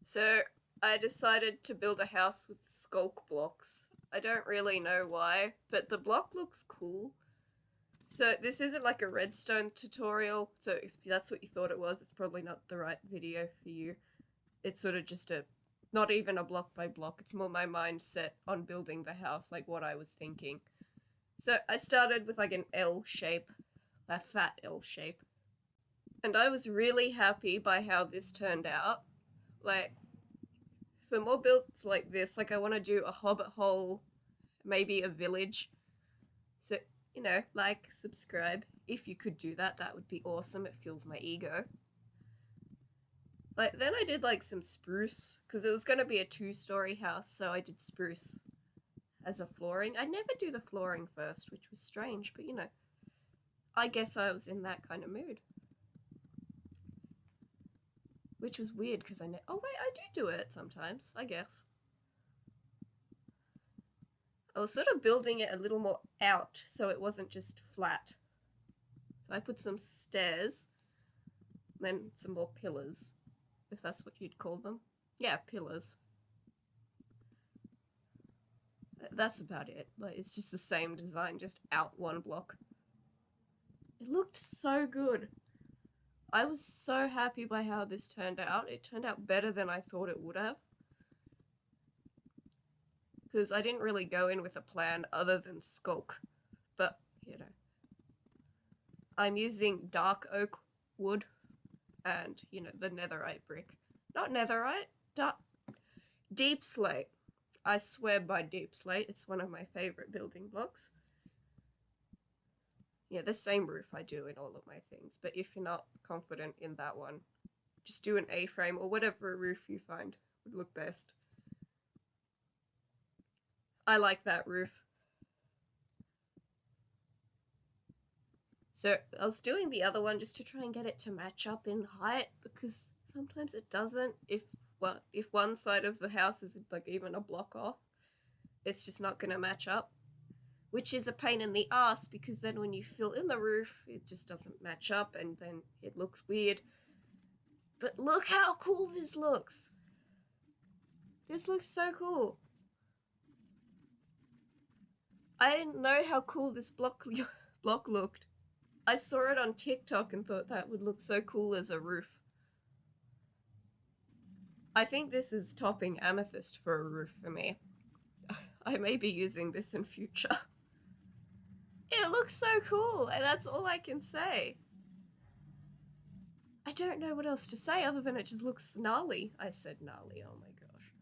So I decided to build a house with Skulk blocks. I don't really know why, but the block looks cool. So this isn't like a redstone tutorial, so if that's what you thought it was, it's probably not the right video for you. It's sort of just not even a block by block, it's more my mindset on building the house, like what I was thinking. So I started with like an L shape, a fat L shape. And I was really happy by how this turned out. Like, for more builds like this, like I want to do a hobbit hole, maybe a village. So, like, subscribe. If you could do that, that would be awesome. It fuels my ego. Like, then I did like some spruce, because it was going to be a 2-story house, so I did spruce as a flooring. I never do the flooring first, which was strange, but I guess I was in that kind of mood. Which was weird because oh wait, I do it sometimes, I guess. I was sort of building it a little more out so it wasn't just flat. So I put some stairs, then some more pillars, if that's what you'd call them. Yeah, pillars. That's about it. Like, it's just the same design, just out one block. It looked so good. I was so happy by how this turned out. It turned out better than I thought it would have. Because I didn't really go in with a plan other than Skulk. But, I'm using dark oak wood and, the netherite brick. Not netherite, deep slate. I swear by deep slate. It's one of my favorite building blocks. Yeah, the same roof I do in all of my things. But if you're not confident in that one, just do an A-frame or whatever roof you find would look best. I like that roof. So I was doing the other one just to try and get it to match up in height, because sometimes it doesn't. If one side of the house is like even a block off, it's just not going to match up, which is a pain in the ass, because then when you fill in the roof, it just doesn't match up and then it looks weird. But look how cool this looks. This looks so cool. I didn't know how cool this block looked. I saw it on TikTok and thought that would look so cool as a roof. I think this is topping amethyst for a roof for me. I may be using this in future. It looks so cool, and that's all I can say. I don't know what else to say other than it just looks gnarly. I said gnarly, oh my gosh.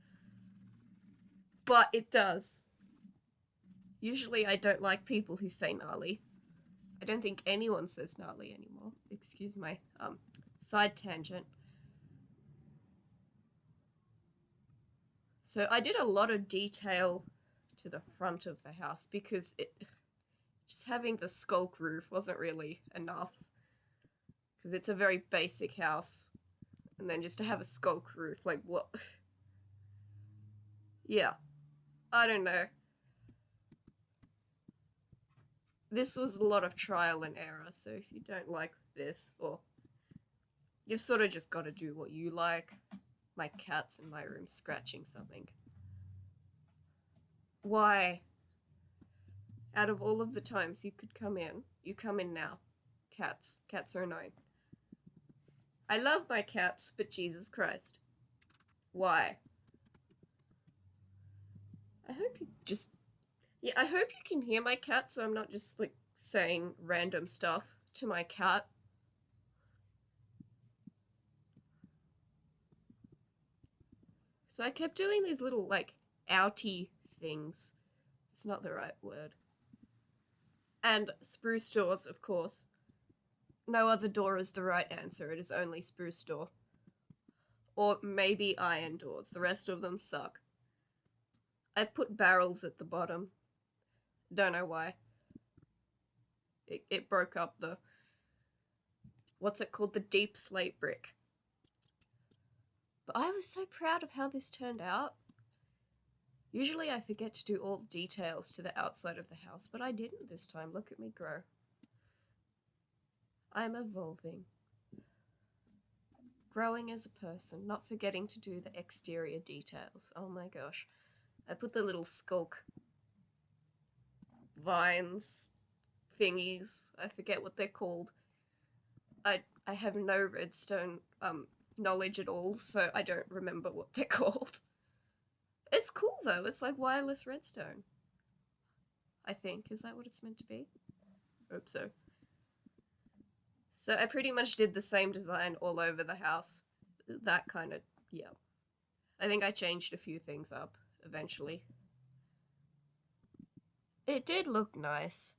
But it does. Usually I don't like people who say gnarly. I don't think anyone says gnarly anymore. Excuse my side tangent. So I did a lot of detail to the front of the house because just having the Skulk roof wasn't really enough, because it's a very basic house, and then just to have a Skulk roof, like, what? Yeah, I don't know. This was a lot of trial and error, so if you don't like this, or you've sort of just got to do what you like. My cat's in my room scratching something. Why? Out of all of the times you could come in, you come in now. Cats are annoying. I love my cats, but Jesus Christ. Why? I hope you just... Yeah, I hope you can hear my cat, so I'm not just, like, saying random stuff to my cat. So I kept doing these little, like, outy things. It's not the right word. And spruce doors, of course. No other door is the right answer. It is only spruce door. Or maybe iron doors. The rest of them suck. I put barrels at the bottom. Don't know why. It broke up the... What's it called? The deep slate brick. But I was so proud of how this turned out. Usually I forget to do all the details to the outside of the house, but I didn't this time. Look at me grow. I'm evolving. growing as a person, not forgetting to do the exterior details. Oh my gosh. I put the little skulk vines thingies. I forget what they're called. I have no redstone knowledge at all, so I don't remember what they're called. It's cool though. It's like wireless redstone. I think. Is that what it's meant to be? Hope so. So I pretty much did the same design all over the house. That kind of, yeah. I think I changed a few things up eventually. It did look nice.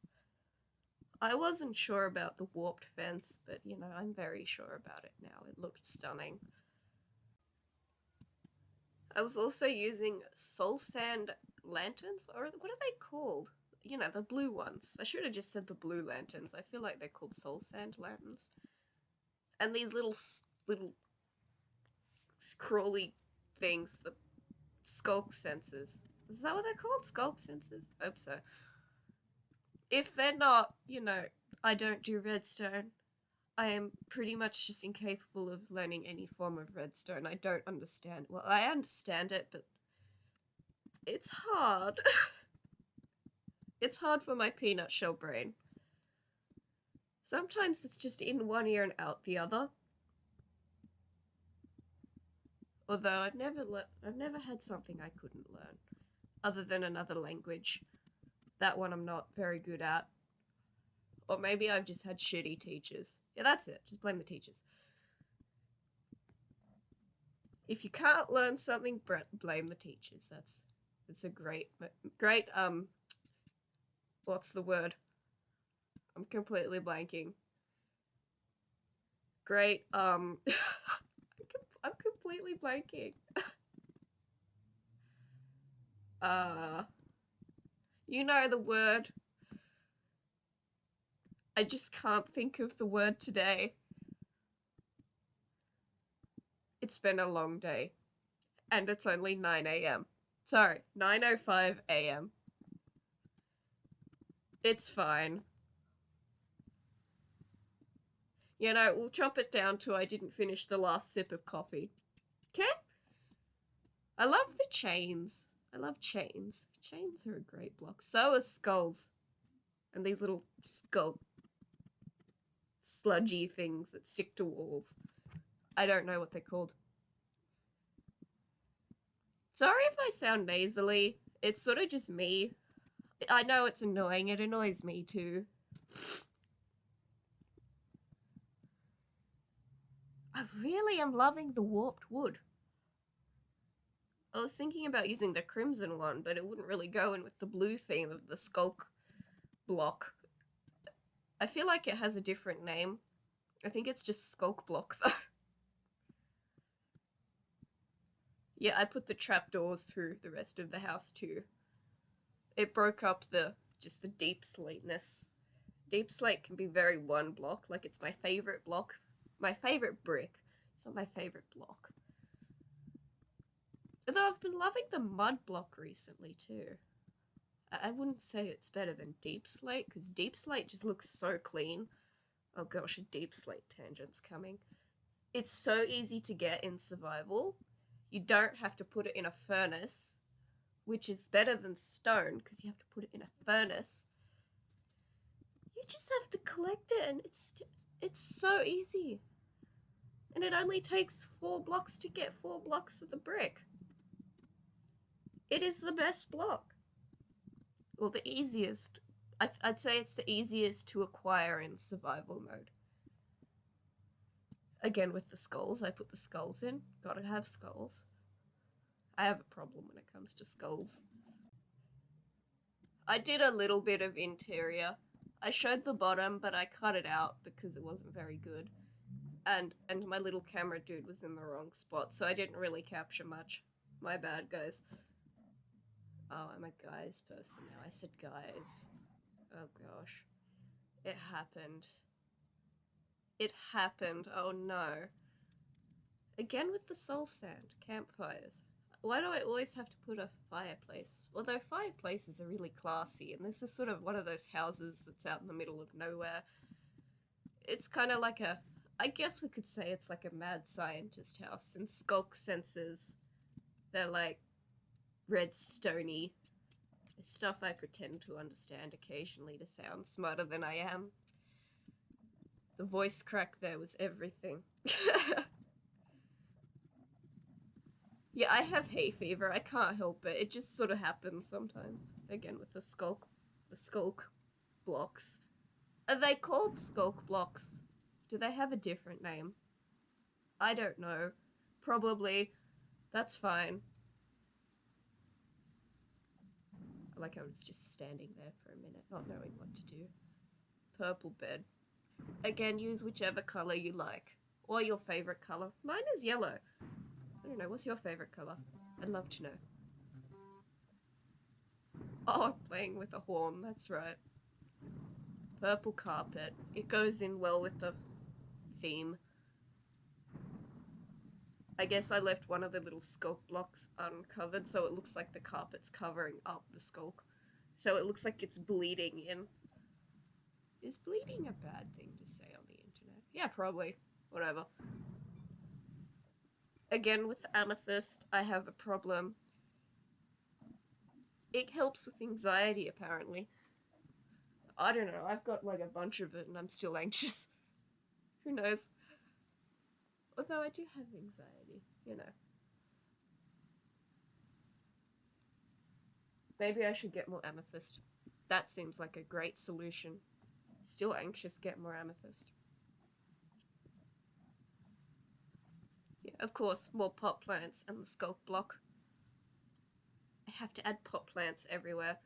I wasn't sure about the warped fence, but you know, I'm very sure about it now. It looked stunning. I was also using soul sand lanterns, or what are they called? You know, the blue ones. I should have just said the blue lanterns. I feel like they're called soul sand lanterns. And these little crawly things, the skulk sensors. Is that what they're called? Skulk sensors? I hope so. If they're not, you know, I don't do redstone. I am pretty much just incapable of learning any form of redstone. I don't understand. Well, I understand it, but it's hard. It's hard for my peanut shell brain. Sometimes it's just in one ear and out the other. Although I've never had something I couldn't learn, other than another language. That one I'm not very good at. Or maybe I've just had shitty teachers. Yeah, that's it. Just blame the teachers. If you can't learn something, blame the teachers. That's a great, what's the word? I'm completely blanking. Great, I'm completely blanking. You know the word. I just can't think of the word today. It's been a long day. And it's only 9 a.m. Sorry, 9:05 a.m. It's fine. You know, we'll chop it down to I didn't finish the last sip of coffee. Okay? I love the chains. I love chains. Chains are a great block. So are skulls. And these little skull sludgy things that stick to walls. I don't know what they're called. Sorry if I sound nasally. It's sort of just me. I know it's annoying. It annoys me too. I really am loving the warped wood. I was thinking about using the crimson one, but it wouldn't really go in with the blue theme of the skulk block. I feel like it has a different name. I think it's just skulk block though. Yeah, I put the trapdoors through the rest of the house too. It broke up just the deep slateness. Deep slate can be very one block, like it's my favorite block. My favorite brick. It's not my favorite block. Although I've been loving the mud block recently too. I wouldn't say it's better than deep slate, because deep slate just looks so clean. Oh gosh, a deep slate tangent's coming. It's so easy to get in survival. You don't have to put it in a furnace, which is better than stone, because you have to put it in a furnace. You just have to collect it, and it's so easy. And it only takes 4 blocks to get 4 blocks of the brick. It is the best block. Well, the easiest. I'd say it's the easiest to acquire in survival mode. Again, with the skulls, I put the skulls in. Gotta have skulls. I have a problem when it comes to skulls. I did a little bit of interior. I showed the bottom, but I cut it out because it wasn't very good. And my little camera dude was in the wrong spot, so I didn't really capture much. My bad, guys. Oh, I'm a guys person now. I said guys. Oh gosh. It happened. It happened. Oh no. Again with the soul sand. Campfires. Why do I always have to put a fireplace? Although fireplaces are really classy, and this is sort of one of those houses that's out in the middle of nowhere. It's kind of like a I guess we could say it's like a mad scientist house, and Skulk senses, they're like red stony stuff I pretend to understand occasionally to sound smarter than I am. The voice crack there was everything. Yeah, I have hay fever. I can't help it. It just sort of happens sometimes. Again, with the Skulk blocks. Are they called Skulk blocks? Do they have a different name? I don't know. Probably. That's fine. Like I was just standing there for a minute, not knowing what to do. Purple bed. Again, use whichever color you like. Or your favorite color. Mine is yellow. I don't know, what's your favorite color? I'd love to know. Oh, playing with a horn, that's right. Purple carpet. It goes in well with the theme. I guess I left one of the little Skulk blocks uncovered, so it looks like the carpet's covering up the Skulk. So it looks like it's bleeding in. Is bleeding a bad thing to say on the internet? Yeah, probably. Whatever. Again, with amethyst, I have a problem. It helps with anxiety, apparently. I don't know, I've got like a bunch of it and I'm still anxious. Who knows? Although I do have anxiety, you know. Maybe I should get more amethyst. That seems like a great solution. Still anxious, get more amethyst. Yeah, of course, more pot plants and the Skulk block. I have to add pot plants everywhere.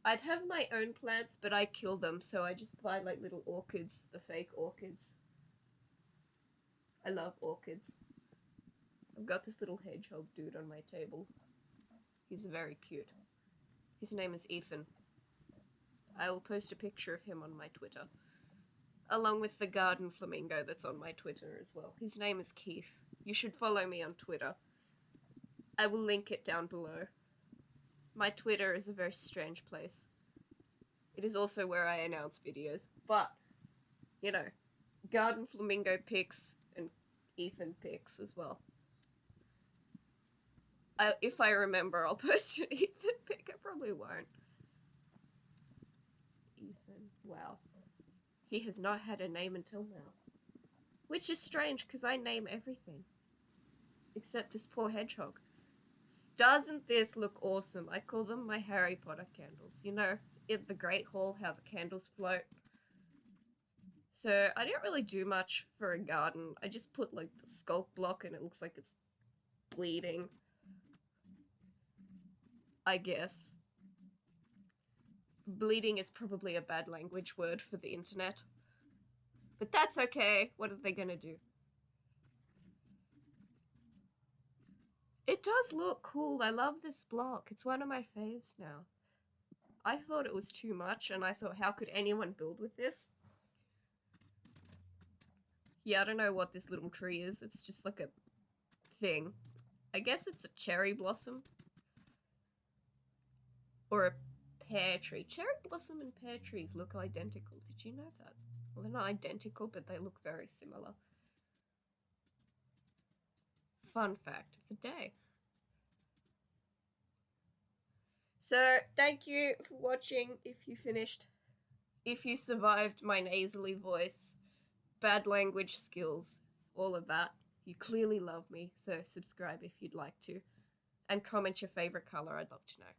I'd have my own plants, but I kill them, so I just buy like little orchids, the fake orchids. I love orchids. I've got this little hedgehog dude on my table. He's very cute. His name is Ethan. I will post a picture of him on my Twitter, along with the garden flamingo that's on my Twitter as well. His name is Keith. You should follow me on Twitter. I will link it down below. My Twitter is a very strange place. It is also where I announce videos, but, you know, garden flamingo pics and Ethan pics as well. If I remember, I'll post an Ethan pic. I probably won't. Ethan, wow. He has not had a name until now. Which is strange, because I name everything. Except this poor hedgehog. Doesn't this look awesome? I call them my Harry Potter candles. You know, in the Great Hall, how the candles float. So, I didn't really do much for a garden. I just put, like, the Skulk block and it looks like it's bleeding. I guess. Bleeding is probably a bad language word for the internet. But that's okay. What are they gonna do? It does look cool. I love this block. It's one of my faves now. I thought it was too much, and I thought, how could anyone build with this? Yeah, I don't know what this little tree is. It's just like a thing. I guess it's a cherry blossom. Or a pear tree. Cherry blossom and pear trees look identical. Did you know that? Well, they're not identical, but they look very similar. Fun fact of the day. So, thank you for watching. If you finished, if you survived my nasally voice, bad language skills, all of that, you clearly love me. So, subscribe if you'd like to. And comment your favorite color. I'd love to know.